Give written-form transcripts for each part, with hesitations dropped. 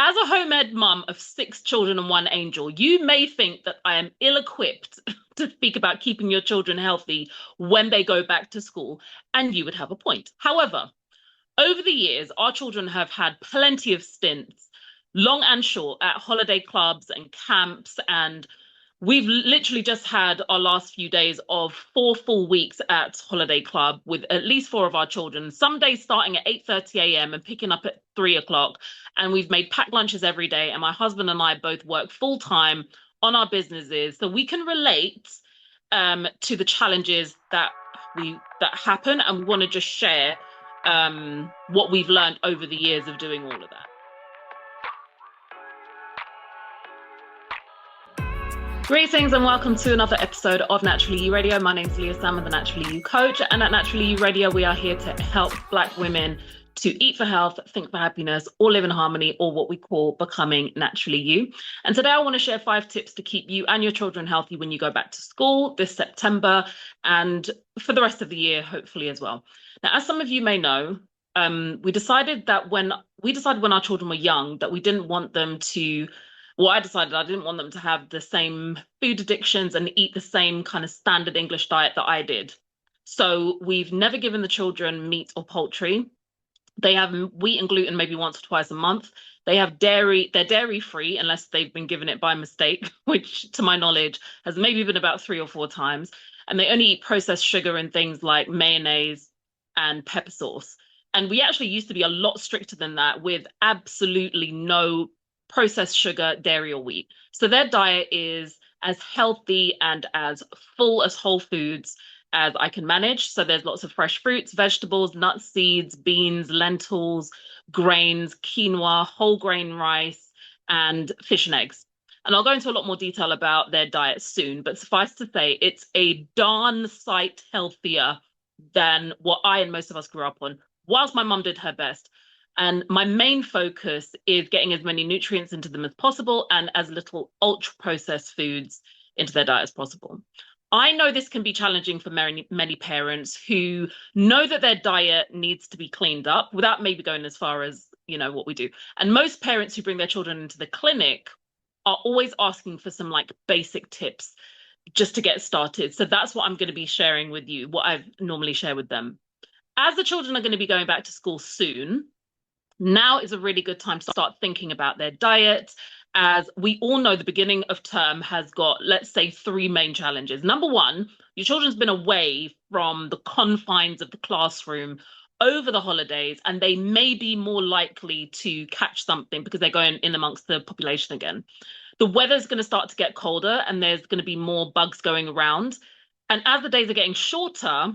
As a home-ed mum of 6 children and 1 angel, you may think that I am ill-equipped to speak about keeping your children healthy when they go back to school, and you would have a point. However, over the years, our children have had plenty of stints, long and short, at holiday clubs and camps, and we've literally just had our last few days of 4 full weeks at holiday club with at least 4 of our children, some days starting at 8:30 a.m. and picking up at 3 o'clock. And we've made packed lunches every day. And my husband and I both work full time on our businesses. So we can relate to the challenges that happen. And we want to just share what we've learned over the years of doing all of that. Greetings and welcome to another episode of Naturally You Radio. My name is Leah Salmon, the Naturally You coach, and at Naturally You Radio, we are here to help Black women to eat for health, think for happiness, or live in harmony, or what we call becoming naturally you. And today I want to share 5 tips to keep you and your children healthy when you go back to school this September and for the rest of the year, hopefully as well. Now, as some of you may know, we decided when our children were young that we didn't want them to. Well, I decided I didn't want them to have the same food addictions and eat the same kind of standard English diet that I did. So we've never given the children meat or poultry. They have wheat and gluten maybe once or twice a month. They have dairy. They're dairy free unless they've been given it by mistake, which to my knowledge has maybe been about 3 or 4 times. And they only eat processed sugar and things like mayonnaise and pepper sauce. And we actually used to be a lot stricter than that with absolutely no processed sugar, dairy, or wheat. So their diet is as healthy and as full as whole foods as I can manage. So there's lots of fresh fruits, vegetables, nuts, seeds, beans, lentils, grains, quinoa, whole grain rice, and fish and eggs. And I'll go into a lot more detail about their diet soon, but suffice to say, it's a darn sight healthier than what I and most of us grew up on, whilst my mum did her best. And my main focus is getting as many nutrients into them as possible and as little ultra-processed foods into their diet as possible. I know this can be challenging for many parents who know that their diet needs to be cleaned up without maybe going as far as, what we do. And most parents who bring their children into the clinic are always asking for some basic tips just to get started. So that's what I'm going to be sharing with you, what I normally share with them. As the children are going to be going back to school soon, now is a really good time to start thinking about their diet. As we all know, the beginning of term has got, let's say, 3 main challenges. Number 1, your children's been away from the confines of the classroom over the holidays, and they may be more likely to catch something because they're going in amongst the population again. The weather's going to start to get colder, and there's going to be more bugs going around. And as the days are getting shorter,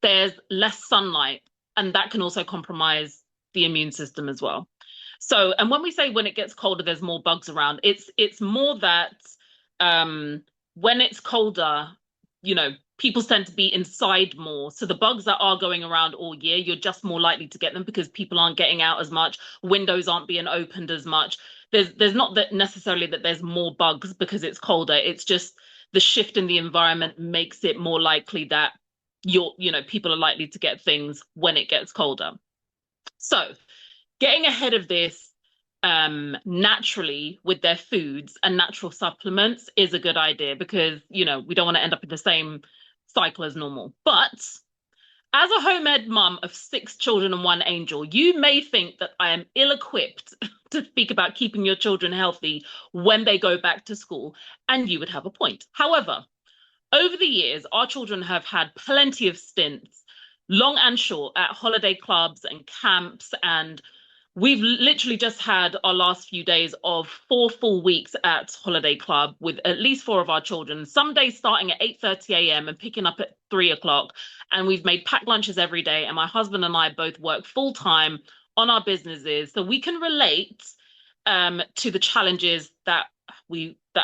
there's less sunlight, and that can also compromise the immune system as well. So, and when we say when it gets colder, there's more bugs around, it's more that when it's colder, people tend to be inside more. So the bugs that are going around all year, you're just more likely to get them because people aren't getting out as much, windows aren't being opened as much. There's not that necessarily that there's more bugs because it's colder. It's just the shift in the environment makes it more likely that people are likely to get things when it gets colder. So getting ahead of this naturally with their foods and natural supplements is a good idea because, we don't want to end up in the same cycle as normal. But as a home-ed mum of 6 children and 1 angel, you may think that I am ill-equipped to speak about keeping your children healthy when they go back to school, and you would have a point. However, over the years, our children have had plenty of stints, long and short, at holiday clubs and camps, and we've literally just had our last few days of 4 full weeks at holiday club with at least 4 of our children, some days starting at 8:30 a.m. and picking up at 3 o'clock. And we've made packed lunches every day. And my husband and I both work full time on our businesses. So we can relate to the challenges that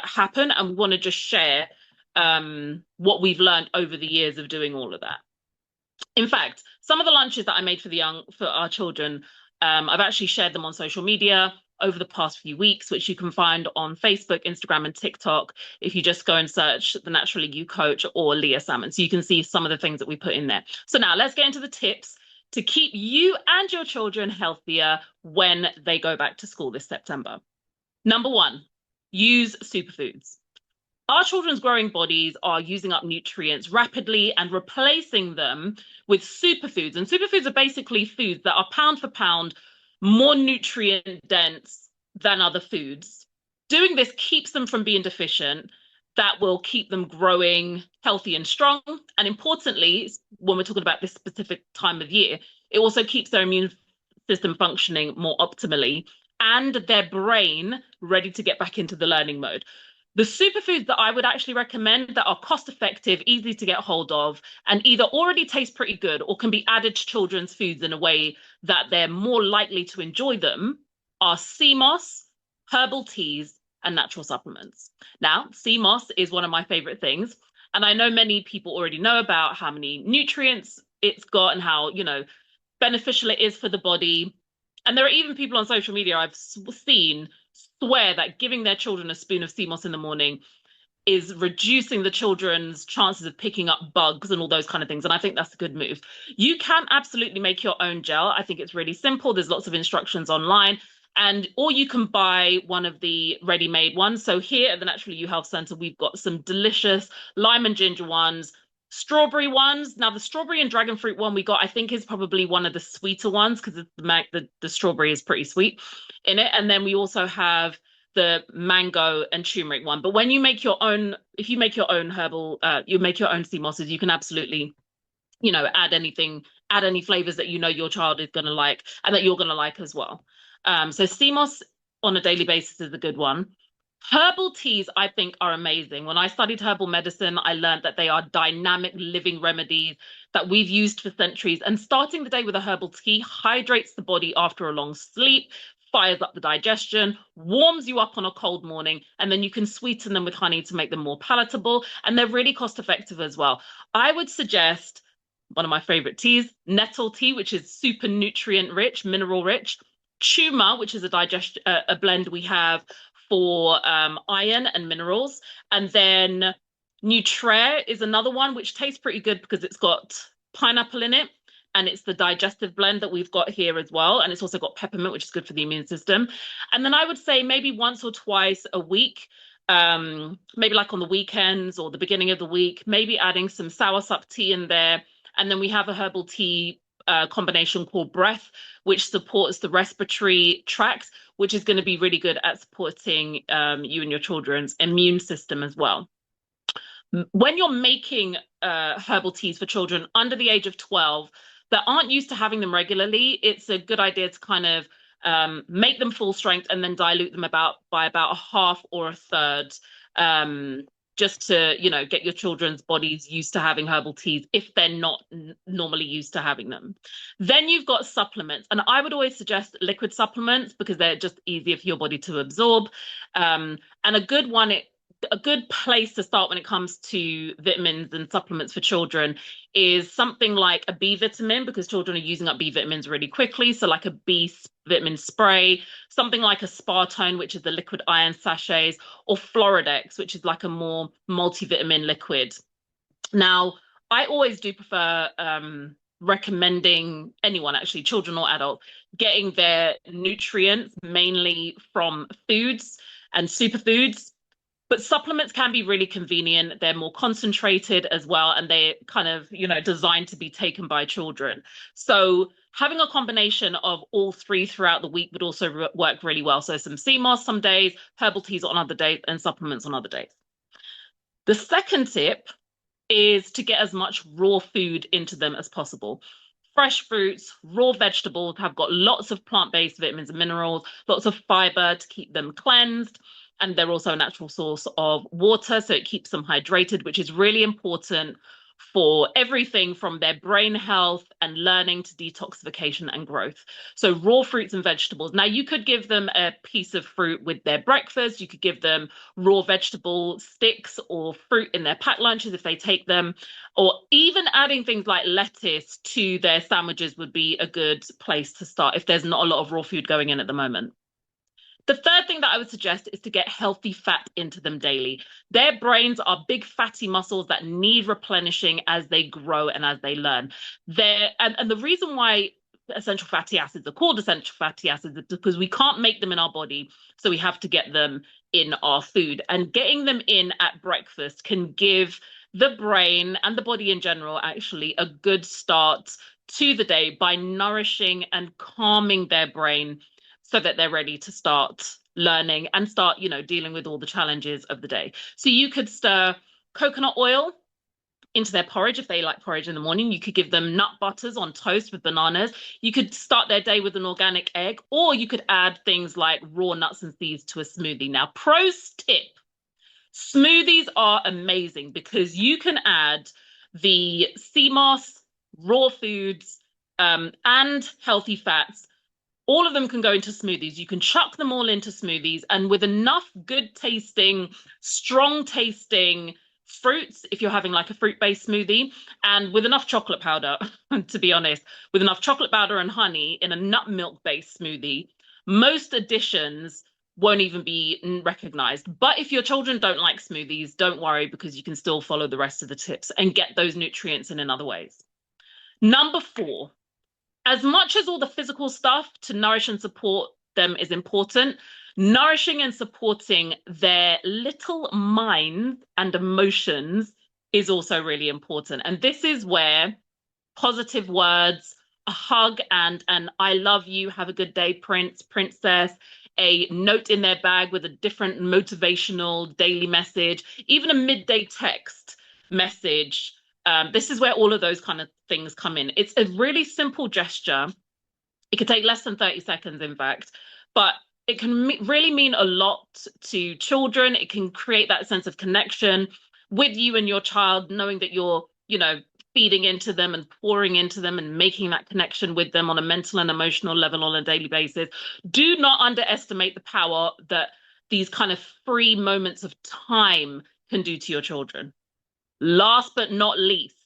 happen. And we want to just share what we've learned over the years of doing all of that. In fact, some of the lunches that I made for our children, I've actually shared them on social media over the past few weeks, which you can find on Facebook, Instagram, and TikTok if you just go and search the Naturally You Coach or Leah Salmon. So you can see some of the things that we put in there. So now let's get into the tips to keep you and your children healthier when they go back to school this September. Number one, use superfoods. Our children's growing bodies are using up nutrients rapidly and replacing them with superfoods. And superfoods are basically foods that are pound for pound more nutrient dense than other foods. Doing this keeps them from being deficient. That will keep them growing healthy and strong. And importantly, when we're talking about this specific time of year, it also keeps their immune system functioning more optimally and their brain ready to get back into the learning mode. The superfoods that I would actually recommend that are cost effective, easy to get hold of, and either already taste pretty good or can be added to children's foods in a way that they're more likely to enjoy them are sea moss, herbal teas, and natural supplements. Now, sea moss is one of my favorite things. And I know many people already know about how many nutrients it's got and how, beneficial it is for the body. And there are even people on social media I've seen swear that giving their children a spoon of sea moss in the morning is reducing the children's chances of picking up bugs and all those kind of things. And I think that's a good move. You can absolutely make your own gel. I think it's really simple. There's lots of instructions online. Or you can buy one of the ready-made ones. So here at the Naturally You Health Center, we've got some delicious lime and ginger ones, strawberry ones. Now, the strawberry and dragon fruit one we got, I think, is probably one of the sweeter ones because the strawberry is pretty sweet in it. And then we also have the mango and turmeric one. But when you make your own, if you make your own herbal, you make your own sea mosses, you can absolutely, add any flavors that your child is going to like and that you're going to like as well. So sea moss on a daily basis is a good one. Herbal teas, I think, are amazing. When I studied herbal medicine, I learned that they are dynamic living remedies that we've used for centuries. And starting the day with a herbal tea hydrates the body after a long sleep, fires up the digestion, warms you up on a cold morning, and then you can sweeten them with honey to make them more palatable. And they're really cost effective as well. I would suggest one of my favorite teas, nettle tea, which is super nutrient rich, mineral rich. Turmeric, which is a blend we have for iron and minerals. And then Nutraire is another one which tastes pretty good because it's got pineapple in it. And it's the digestive blend that we've got here as well. And it's also got peppermint, which is good for the immune system. And then I would say maybe once or twice a week, maybe like on the weekends or the beginning of the week, maybe adding some soursop tea in there. And then we have a herbal tea combination called Breath, which supports the respiratory tract, which is going to be really good at supporting you and your children's immune system as well. When you're making herbal teas for children under the age of 12 that aren't used to having them regularly, it's a good idea to kind of make them full strength and then dilute them by about a half or a third, just to, get your children's bodies used to having herbal teas if they're not normally used to having them. Then you've got supplements. And I would always suggest liquid supplements because they're just easier for your body to absorb. And a good place to start when it comes to vitamins and supplements for children is something like a B vitamin, because children are using up B vitamins really quickly. So like a B vitamin spray, something like a Spartone, which is the liquid iron sachets, or Floridex, which is like a more multivitamin liquid. Now, I always do prefer recommending anyone, actually, children or adult, getting their nutrients mainly from foods and superfoods. But supplements can be really convenient. They're more concentrated as well, and they're kind of, designed to be taken by children. So having a combination of all three throughout the week would also work really well. So some sea moss some days, herbal teas on other days, and supplements on other days. The second tip is to get as much raw food into them as possible. Fresh fruits, raw vegetables have got lots of plant-based vitamins and minerals, lots of fiber to keep them cleansed. And they're also a natural source of water, so it keeps them hydrated, which is really important for everything from their brain health and learning to detoxification and growth. So raw fruits and vegetables. Now, you could give them a piece of fruit with their breakfast. You could give them raw vegetable sticks or fruit in their packed lunches if they take them, or even adding things like lettuce to their sandwiches would be a good place to start if there's not a lot of raw food going in at the moment. The third thing that I would suggest is to get healthy fat into them daily. Their brains are big fatty muscles that need replenishing as they grow and as they learn. And the reason why essential fatty acids are called essential fatty acids is because we can't make them in our body, so we have to get them in our food. And getting them in at breakfast can give the brain and the body in general actually a good start to the day by nourishing and calming their brain so that they're ready to start learning and start, dealing with all the challenges of the day. So you could stir coconut oil into their porridge if they like porridge in the morning. You could give them nut butters on toast with bananas. You could start their day with an organic egg, or you could add things like raw nuts and seeds to a smoothie. Now, pros tip, smoothies are amazing because you can add the sea moss, raw foods, and healthy fats. All of them can go into smoothies. You can chuck them all into smoothies, and with enough good tasting, strong tasting fruits, if you're having like a fruit-based smoothie, and with enough chocolate powder, to be honest, with enough chocolate powder and honey in a nut milk-based smoothie, most additions won't even be recognized. But if your children don't like smoothies, don't worry, because you can still follow the rest of the tips and get those nutrients in other ways. Number 4, as much as all the physical stuff to nourish and support them is important, nourishing and supporting their little minds and emotions is also really important. And this is where positive words, a hug and an I love you, have a good day, prince, princess, a note in their bag with a different motivational daily message, even a midday text message. This is where all of those kind of things come in. It's a really simple gesture. It could take less than 30 seconds, in fact, but it can really mean a lot to children. It can create that sense of connection with you and your child, knowing that you're, feeding into them and pouring into them and making that connection with them on a mental and emotional level on a daily basis. Do not underestimate the power that these kind of free moments of time can do to your children. Last but not least,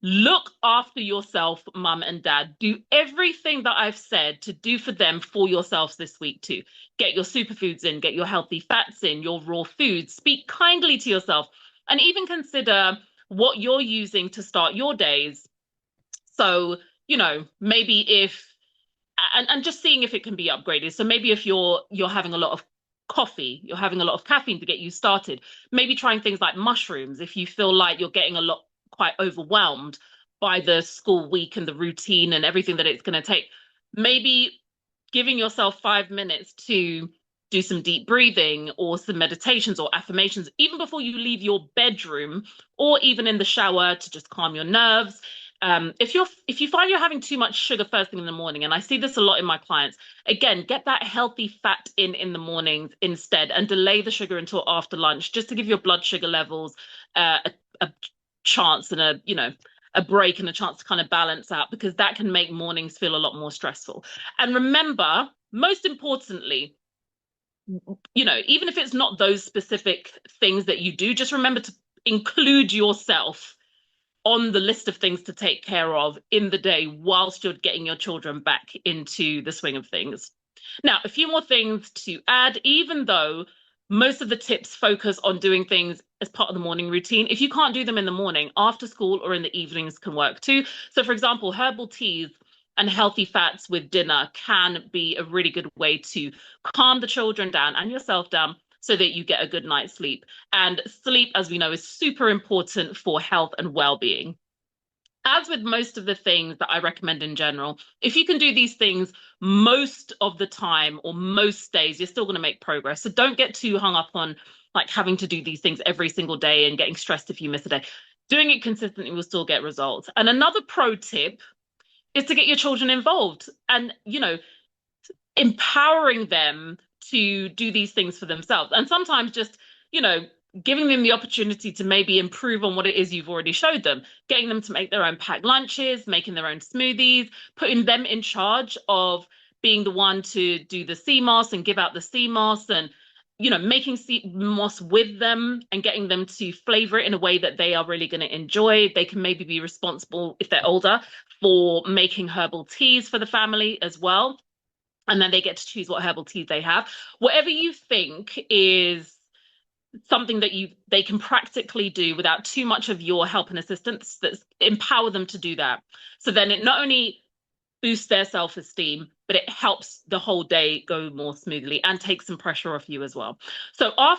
look after yourself, mum and dad. Do everything that I've said to do for them for yourselves this week too. Get your superfoods in, get your healthy fats in, your raw foods. Speak kindly to yourself, and even consider what you're using to start your days. So, maybe if, and just seeing if it can be upgraded. So maybe if you're having a lot of coffee, you're having a lot of caffeine to get you started, maybe trying things like mushrooms if you feel like you're getting quite overwhelmed by the school week and the routine and everything that it's going to take. Maybe giving yourself 5 minutes to do some deep breathing or some meditations or affirmations, even before you leave your bedroom or even in the shower, to just calm your nerves. If you find you're having too much sugar first thing in the morning, and I see this a lot in my clients, again, get that healthy fat in the mornings instead, and delay the sugar until after lunch, just to give your blood sugar levels a chance and a break and a chance to kind of balance out, because that can make mornings feel a lot more stressful. And remember, most importantly, even if it's not those specific things that you do, just remember to include yourself on the list of things to take care of in the day whilst you're getting your children back into the swing of things. Now, a few more things to add. Even though most of the tips focus on doing things as part of the morning routine, if you can't do them in the morning, after school or in the evenings can work too. So for example, herbal teas and healthy fats with dinner can be a really good way to calm the children down and yourself down so that you get a good night's sleep. And sleep, as we know, is super important for health and well-being. As with most of the things that I recommend in general, if you can do these things most of the time or most days, you're still going to make progress. So don't get too hung up on like having to do these things every single day and getting stressed if you miss a day. Doing it consistently will still get results. And another pro tip is to get your children involved and, empowering them to do these things for themselves. And sometimes just, giving them the opportunity to maybe improve on what it is you've already showed them, getting them to make their own packed lunches, making their own smoothies, putting them in charge of being the one to do the sea moss and give out the sea moss, and making sea moss with them and getting them to flavor it in a way that they are really going to enjoy. They can maybe be responsible, if they're older, for making herbal teas for the family as well. and then they get to choose what herbal teas they have. Whatever you think is something that they can practically do without too much of your help and assistance, that's empower them to do that. So then it not only boosts their self-esteem, but it helps the whole day go more smoothly and take some pressure off you as well. So I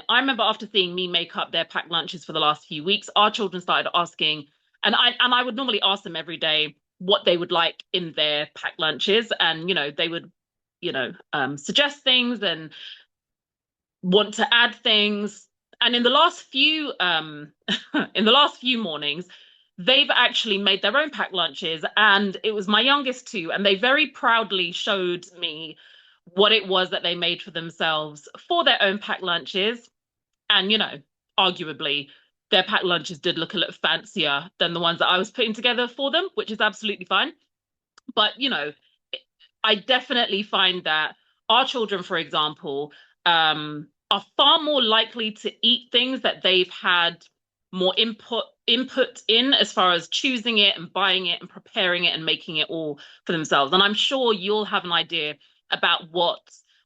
remember after seeing me make up their packed lunches for the last few weeks, our children started asking, and I would normally ask them every day what they would like in their packed lunches, and they would suggest things and want to add things. And in the last few in the last few mornings, they've actually made their own packed lunches, and it was my youngest too, and they very proudly showed me what it was that they made for themselves for their own packed lunches. And arguably their packed lunches did look a little fancier than the ones that I was putting together for them, which is absolutely fine. But I definitely find that our children, for example, are far more likely to eat things that they've had more input in, as far as choosing it and buying it and preparing it and making it all for themselves. And I'm sure you'll have an idea about what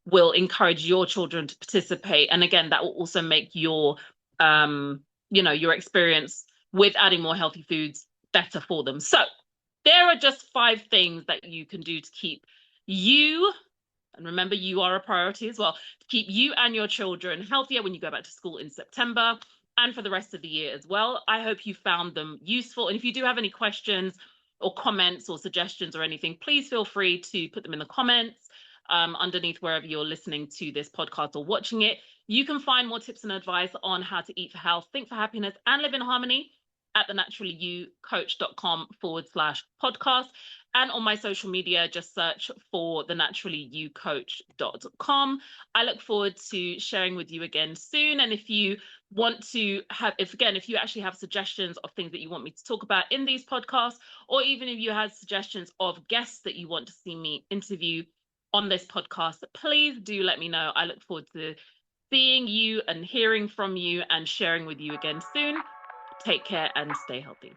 will encourage your children to participate. And again, that will also make your your experience with adding more healthy foods better for them. So there are just 5 things that you can do to keep you, and remember, you are a priority as well, to keep you and your children healthier when you go back to school in September and for the rest of the year as well. I hope you found them useful. And if you do have any questions or comments or suggestions or anything, please feel free to put them in the comments underneath wherever you're listening to this podcast or watching it. You can find more tips and advice on how to eat for health, think for happiness, and live in harmony at thenaturallyyoucoach.com/podcast. And on my social media, just search for thenaturallyyoucoach.com. I look forward to sharing with you again soon. And if you want to have, if you actually have suggestions of things that you want me to talk about in these podcasts, or even if you had suggestions of guests that you want to see me interview on this podcast, please do let me know. I look forward to seeing you and hearing from you and sharing with you again soon. Take care and stay healthy.